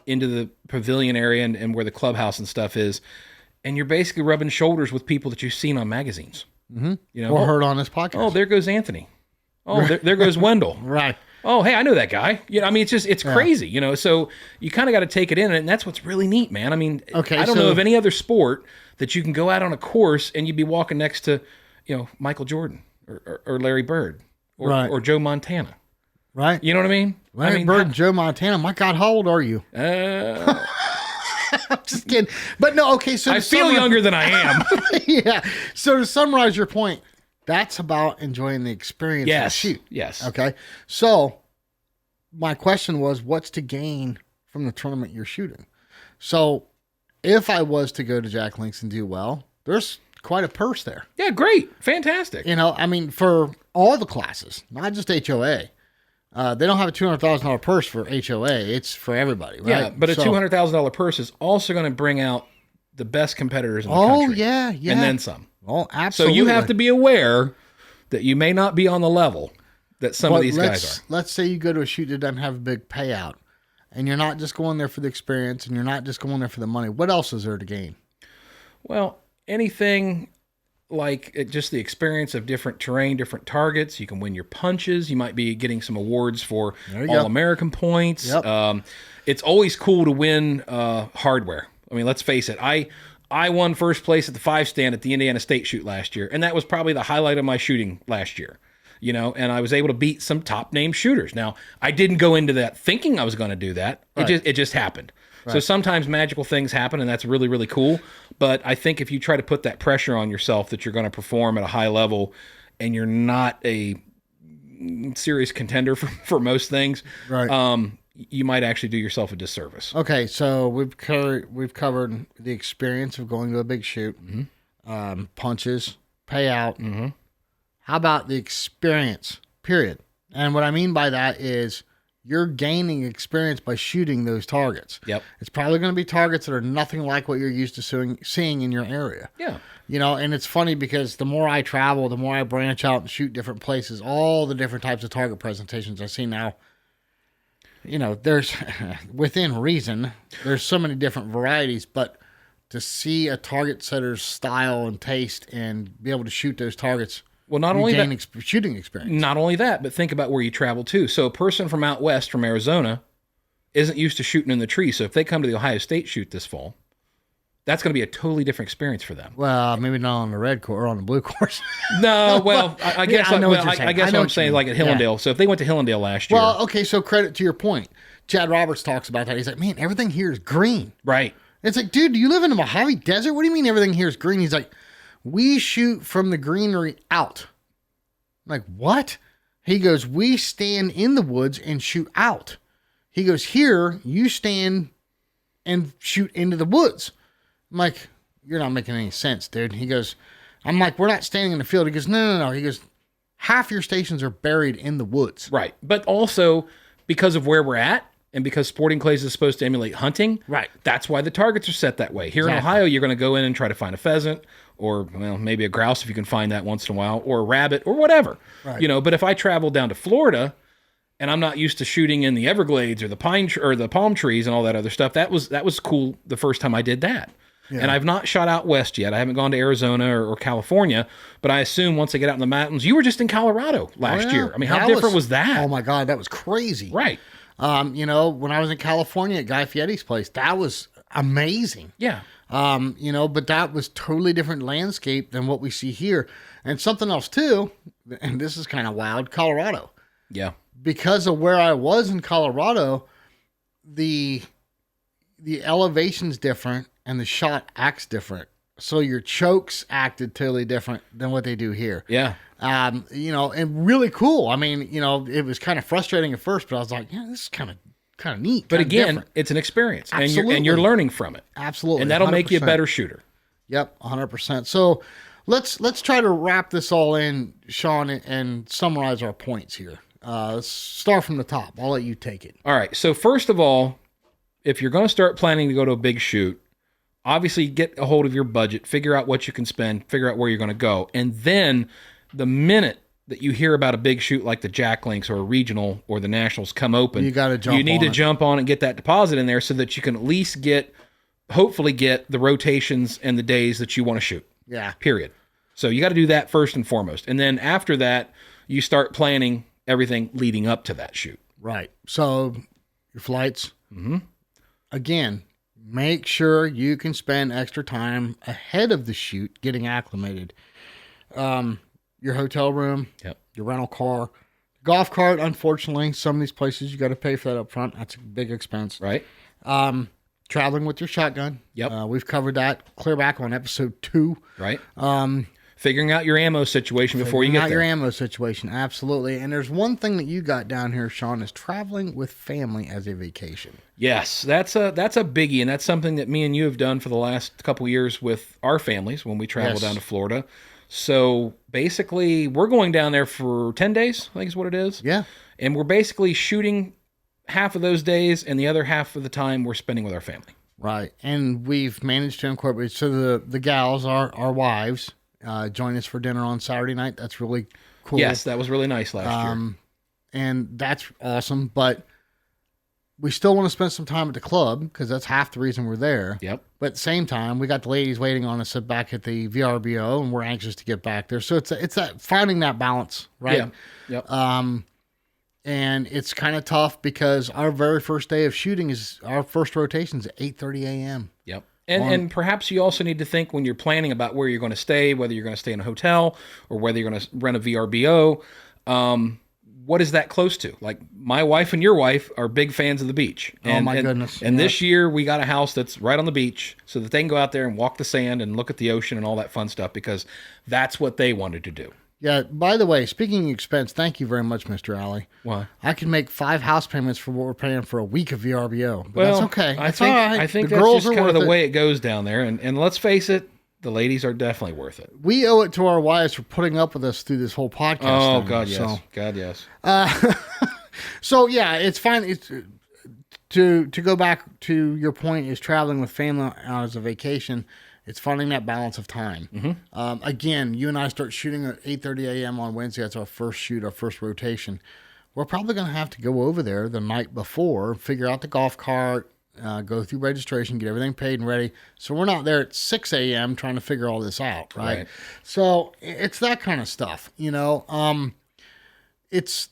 into the pavilion area and where the clubhouse and stuff is, and you're basically rubbing shoulders with people that you've seen on magazines. Mm-hmm. You know, or heard on this podcast. Oh, there goes Anthony. Oh, there goes Wendell. Right. Oh, hey, I know that guy. You know, I mean, it's crazy, you know, so you kind of got to take it in, and that's what's really neat, man. I mean, I don't know of any other sport that you can go out on a course and you'd be walking next to, you know, Michael Jordan or Larry Bird or Joe Montana. Right. You know what I mean? Larry Bird and Joe Montana. My God, how old are you? I'm just kidding. But no, okay, so I feel younger than I am. Yeah. So to summarize your point, that's about enjoying the experience of the shoot. Yes. Okay. So my question was, what's to gain from the tournament you're shooting? So if I was to go to Jack Links and do well, there's quite a purse there. Yeah, great. Fantastic. You know, I mean, for all the classes, not just HOA. They don't have a $200,000 purse for HOA. It's for everybody, right? Yeah, but a $200,000 purse is also going to bring out the best competitors in the country. Oh, yeah. And then some. Oh, absolutely. So you have to be aware that you may not be on the level that some of these guys are. Let's say you go to a shoot that doesn't have a big payout, and you're not just going there for the experience, and you're not just going there for the money. What else is there to gain? Well, anything like just the experience of different terrain, different targets. You can win your punches. You might be getting some awards for All-American points. Yep. It's always cool to win hardware. I mean, let's face it. I won first place at the 5-stand at the Indiana State shoot last year, and that was probably the highlight of my shooting last year. You know, and I was able to beat some top name shooters. Now, I didn't go into that thinking I was going to do that. Right. It just happened. Right. So sometimes magical things happen, and that's really, really cool. But I think if you try to put that pressure on yourself that you're going to perform at a high level and you're not a serious contender for most things, right. You might actually do yourself a disservice. Okay, so we've covered the experience of going to a big shoot, punches, payout. Mm-hmm. How about the experience, period? And what I mean by that is you're gaining experience by shooting those targets. Yep. It's probably going to be targets that are nothing like what you're used to seeing in your area. Yeah. You know, and it's funny because the more I travel, the more I branch out and shoot different places, all the different types of target presentations I see now. You know, there's, within reason, there's so many different varieties, but to see a target setter's style and taste and be able to shoot those targets, well, not only that, shooting experience. Not only that, but think about where you travel to. So a person from out west, from Arizona, isn't used to shooting in the trees. So if they come to the Ohio State shoot this fall, that's going to be a totally different experience for them. Well, maybe not on the red course or on the blue course. No, well, I guess I what I'm saying, like at Hillendale. Yeah. So if they went to Hillendale last year. Well, okay, so credit to your point. Chad Roberts talks about that. He's like, man, everything here is green. Right. It's like, dude, do you live in the Mojave Desert? What do you mean everything here is green? He's like, we shoot from the greenery out. I'm like, what? He goes, we stand in the woods and shoot out. He goes, here, you stand and shoot into the woods. I'm like, you're not making any sense, dude. He goes, I'm like, we're not standing in the field. He goes, no. He goes, half your stations are buried in the woods. Right. But also, because of where we're at, and because sporting clays is supposed to emulate hunting, right? That's why the targets are set that way. Here in Ohio, you're going to go in and try to find a pheasant, or well, maybe a grouse if you can find that once in a while, or a rabbit, or whatever. Right. You know, but if I travel down to Florida, and I'm not used to shooting in the Everglades or the palm trees and all that other stuff, that was cool the first time I did that. Yeah. And I've not shot out west yet. I haven't gone to Arizona or California, but I assume once I get out in the mountains, you were just in Colorado last year. I mean, how different was that? Oh my God, that was crazy. Right. You know, when I was in California at Guy Fieri's place, that was amazing. Yeah. But that was totally different landscape than what we see here. And something else too, and this is kind of wild, Colorado. Yeah. Because of where I was in Colorado, the elevation's different and the shot acts different. So your chokes acted totally different than what they do here. Yeah. And really cool. I mean, it was kind of frustrating at first, but I was like, yeah, this is kind of neat. But kinda again, different. it's an experience, Absolutely. and you're learning from it. Absolutely. And that'll make you a 100%. better shooter. Yep, 100%. So let's try to wrap this all in, Sean, and summarize our points here. Let's start from the top. I'll let you take it. All right. So first of all, if you're going to start planning to go to a big shoot, obviously get a hold of your budget, figure out what you can spend, figure out where you're going to go. And then the minute that you hear about a big shoot like the Jack Links or a regional or the Nationals come open, You gotta jump you need on to it. jump on and get that deposit in there so that you can at least hopefully get the rotations and the days that you want to shoot. Yeah. Period. So you got to do that first and foremost. And then after that, you start planning everything leading up to that shoot. Right. So your flights. Mm-hmm. Again, make sure you can spend extra time ahead of the shoot getting acclimated. Your hotel room, Yep. your rental car, golf cart. Unfortunately, some of these places you got to pay for that up front. That's a big expense. Right. Traveling with your shotgun. Yep. We've covered that clear back on episode 2. Right. Figuring out your ammo situation before you get Not there. your ammo situation, absolutely. And there's one thing that you got down here, Sean, is traveling with family as a vacation. Yes, that's a biggie, and that's something that me and you have done for the last couple of years with our families when we travel Yes. down to Florida. So basically, we're going down there for 10 days, I think is what it is. Yeah. And we're basically shooting half of those days, and the other half of the time we're spending with our family. Right. And we've managed to incorporate, so the gals, our wives, join us for dinner on Saturday night. That's really cool. Yes, that was really nice last year. And that's awesome. But we still want to spend some time at the club because that's half the reason we're there. Yep. But at the same time, we got the ladies waiting on us back at the VRBO, and we're anxious to get back there. So it's that finding that balance, right? Yeah. Yep. And it's kind of tough because our very first day of shooting is our first rotation is at 8:30 a.m. Yep. And perhaps you also need to think when you're planning about where you're going to stay, whether you're going to stay in a hotel or whether you're going to rent a VRBO, what is that close to? Like my wife and your wife are big fans of the beach. Oh, my goodness. And Yeah. this year we got a house that's right on the beach so that they can go out there and walk the sand and look at the ocean and all that fun stuff because that's what they wanted to do. Yeah, by the way, speaking of expense, thank you very much, Mr. Alley. Why? I can make 5 house payments for what we're paying for a week of VRBO. But Well, that's okay. I That's think, all right. I think the that's girls just are kind of worth the it. way it goes down there. And let's face it, the ladies are definitely worth it. We owe it to our wives for putting up with us through this whole podcast. Oh, thing. God, yes. So, God, yes. so yeah, it's fine. It's to go back to your point is traveling with family as a vacation. It's finding that balance of time. Mm-hmm. Again, you and I start shooting at 8:30 a.m. on Wednesday. That's our first shoot, our first rotation. We're probably going to have to go over there the night before, figure out the golf cart, go through registration, get everything paid and ready. So we're not there at 6 a.m. trying to figure all this out, right? So it's that kind of stuff, It's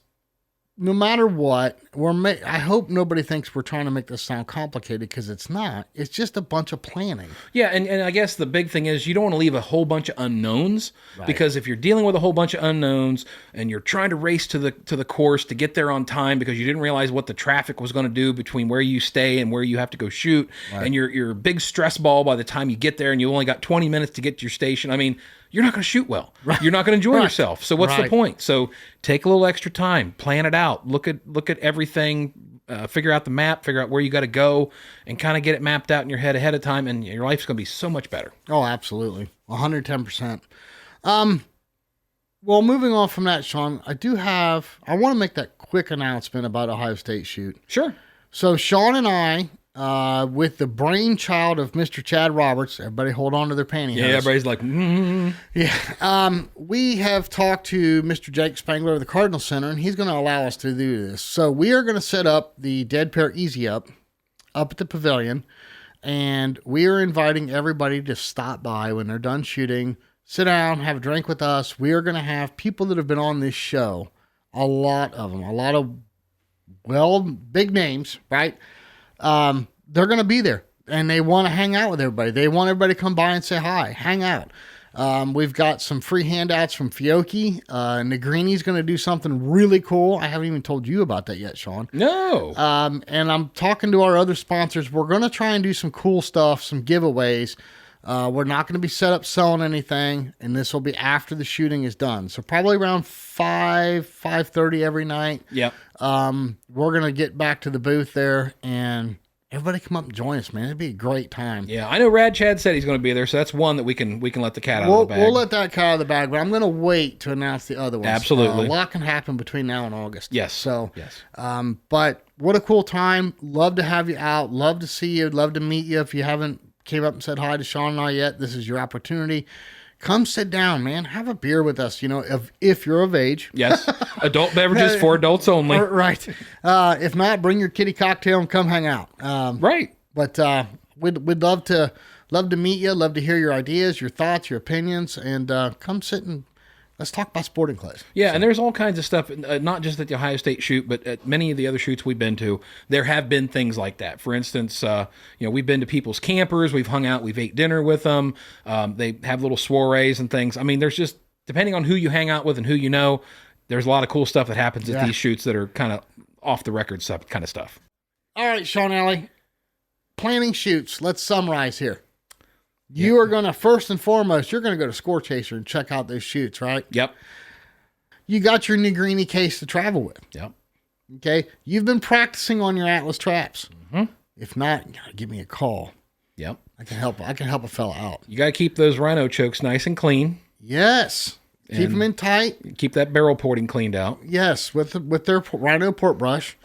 no matter what, I hope nobody thinks we're trying to make this sound complicated because it's not. It's just a bunch of planning. Yeah, and I guess the big thing is you don't want to leave a whole bunch of unknowns because if you're dealing with a whole bunch of unknowns and you're trying to race to the course to get there on time because you didn't realize what the traffic was going to do between where you stay and where you have to go shoot, and you're a big stress ball by the time you get there and you only got 20 minutes to get to your station. I mean, you're not going to shoot well. You're not going to enjoy yourself. So what's the point? So take a little extra time, plan it out, look at everything, figure out the map, figure out where you got to go, and kind of get it mapped out in your head ahead of time, and your life's going to be so much better. Oh, absolutely. 110%. Well, moving on from that, Sean, I want to make that quick announcement about Ohio State shoot. Sure. So Sean and I, with the brainchild of Mr. Chad Roberts, everybody hold on to their pantyhose. Yeah, everybody's like, we have talked to Mr. Jake Spangler of the Cardinal Center, and he's going to allow us to do this. So we are going to set up the Dead Pair Easy Up at the pavilion, and we are inviting everybody to stop by when they're done shooting, sit down, have a drink with us. We are going to have people that have been on this show, a lot of them, big names, right? They're going to be there. and they want to hang out with everybody. They want everybody to come by and say hi, hang out. We've got some free handouts from Fiocchi. Negrini's going to do something really cool. I haven't even told you about that yet, Sean. No. And I'm talking to our other sponsors. We're going to try and do some cool stuff, some giveaways. We're not going to be set up selling anything, and this will be after the shooting is done. So probably around 5:30 every night. Yep. We're going to get back to the booth there, and everybody come up and join us, man. It'd be a great time. Yeah, I know Rad Chad said he's going to be there, so that's one that we can let the cat out of the bag. We'll let that cat out of the bag, but I'm going to wait to announce the other ones. Absolutely. A lot can happen between now and August. Yes. So, yes. But what a cool time. Love to have you out. Love to see you. Love to meet you. If you haven't came up and said hi to Sean and I yet, this is your opportunity. Come sit down, man. Have a beer with us, if you're of age. Yes. Adult beverages for adults only. Right. If not, bring your kitty cocktail and come hang out. Right. But we'd love to meet you, love to hear your ideas, your thoughts, your opinions, and come sit and let's talk about sporting clays. Yeah, and there's all kinds of stuff, not just at the Ohio State shoot, but at many of the other shoots we've been to, there have been things like that. For instance, we've been to people's campers, we've hung out, we've ate dinner with them. They have little soirees and things. I mean, there's just, depending on who you hang out with and who you know, there's a lot of cool stuff that happens at these shoots that are kind of off the record stuff, kind of stuff. All right, Sean Alley, planning shoots. Let's summarize here. You are going to, first and foremost, you're going to go to Scorechaser and check out those shoots, right? Yep. You got your Negrini case to travel with. Yep. Okay. You've been practicing on your Atlas traps. Mm-hmm. If not, you got to give me a call. Yep. I can help a fella out. You got to keep those rhino chokes nice and clean. Yes. Keep them in tight. Keep that barrel porting cleaned out. Yes, with their rhino port brush.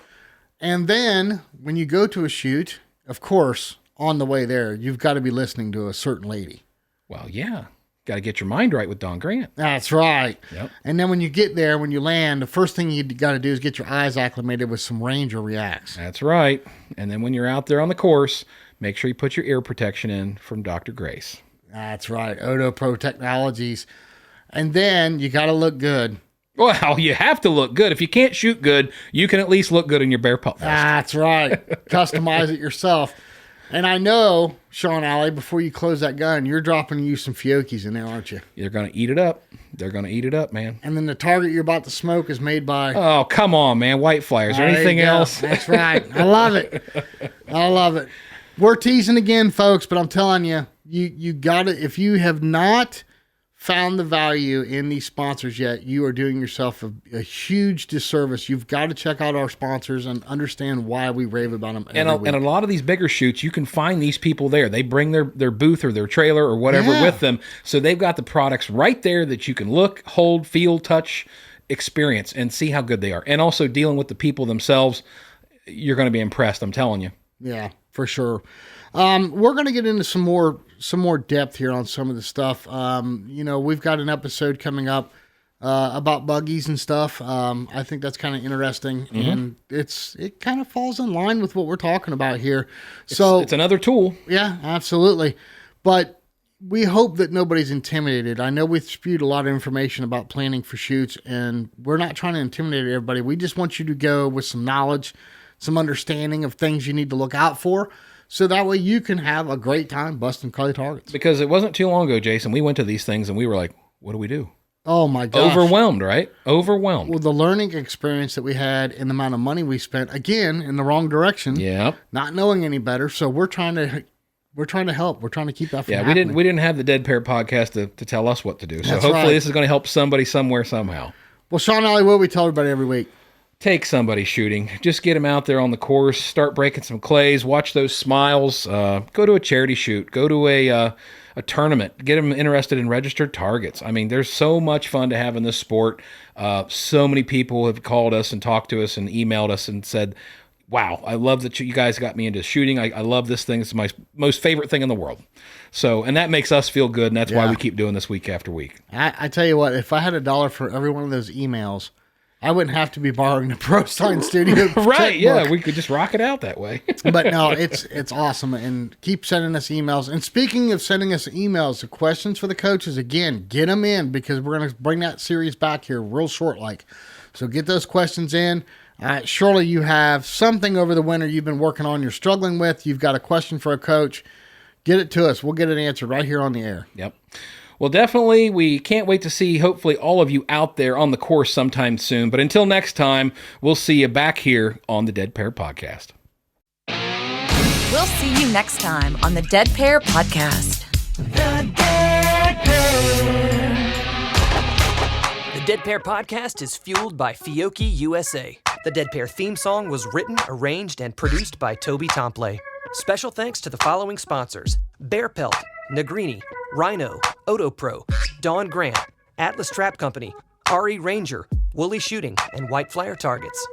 And then when you go to a shoot, of course, on the way there, you've got to be listening to a certain lady. Well, yeah. Got to get your mind right with Don Grant. That's right. Yep. And then when you get there, when you land, the first thing you got to do is get your eyes acclimated with some Ranger Reacts. That's right. And then when you're out there on the course, make sure you put your ear protection in from Dr. Grace. That's right. Odo Pro Technologies. And then you got to look good. Well, you have to look good. If you can't shoot good, you can at least look good in your bear pup vest. That's right. Customize it yourself. And I know, Sean Alley, before you close that gun, you're dropping you some Fiocchis in there, aren't you? They're going to eat it up. They're going to eat it up, man. And then the target you're about to smoke is made by... Oh, come on, man. White Flyers. Or anything else? That's right. I love it. I love it. We're teasing again, folks, but I'm telling you, you got to... If you have not found the value in these sponsors yet, you are doing yourself a huge disservice. You've got to check out our sponsors and understand why we rave about them every week. And a lot of these bigger shoots, you can find these people there. They bring their booth or their trailer or whatever with them. So they've got the products right there that you can look, hold, feel, touch, experience, and see how good they are. And also dealing with the people themselves, you're going to be impressed, I'm telling you. Yeah, for sure. We're going to get into some more depth here on some of the stuff. We've got an episode coming up about buggies and stuff. I think that's kind of interesting, and it kind of falls in line with what we're talking about here. So it's another tool. Yeah, absolutely. But we hope that nobody's intimidated. I know we've spewed a lot of information about planning for shoots, and we're not trying to intimidate everybody. We just want you to go with some knowledge, some understanding of things you need to look out for. So that way you can have a great time busting clay targets. Because it wasn't too long ago, Jason, we went to these things and we were like, what do we do? Oh my gosh. Overwhelmed, right? Overwhelmed. Well, the learning experience that we had and the amount of money we spent, again, in the wrong direction. Yeah. Not knowing any better. So we're trying to help. We're trying to keep that from happening. we didn't have the Dead Pair podcast to tell us what to do. So That's hopefully right. this is going to help somebody somewhere, somehow. Well, Sean Alley, what do we tell everybody every week? Take somebody shooting. Just get them out there on the course. Start breaking some clays. Watch those smiles. Go to a charity shoot. Go to a tournament. Get them interested in registered targets. I mean, there's so much fun to have in this sport. So many people have called us and talked to us and emailed us and said, wow, I love that you guys got me into shooting. I love this thing. It's my most favorite thing in the world. So, and that makes us feel good, and that's why we keep doing this week after week. I tell you what, if I had $1 for every one of those emails, I wouldn't have to be borrowing the Pro Sign Studio Right, checkbook. yeah, we could just rock it out that way. But no, it's awesome. And keep sending us emails. And speaking of sending us emails, the questions for the coaches, again, get them in because we're going to bring that series back here real short like. So get those questions in. Surely you have something over the winter you've been working on, you're struggling with, you've got a question for a coach. Get it to us. We'll get it answered right here on the air. Yep. Well, definitely, we can't wait to see, hopefully, all of you out there on the course sometime soon. But until next time, we'll see you back here on the Dead Pair Podcast. We'll see you next time on the Dead Pair Podcast. The Dead Pair Podcast is fueled by Fiocchi USA. The Dead Pair theme song was written, arranged, and produced by Toby Tomplay. Special thanks to the following sponsors: Bear Pelt, Negrini, Rhino, Otopro, Dawn Grant, Atlas Trap Company, RE Ranger, Woolly Shooting, and White Flyer Targets.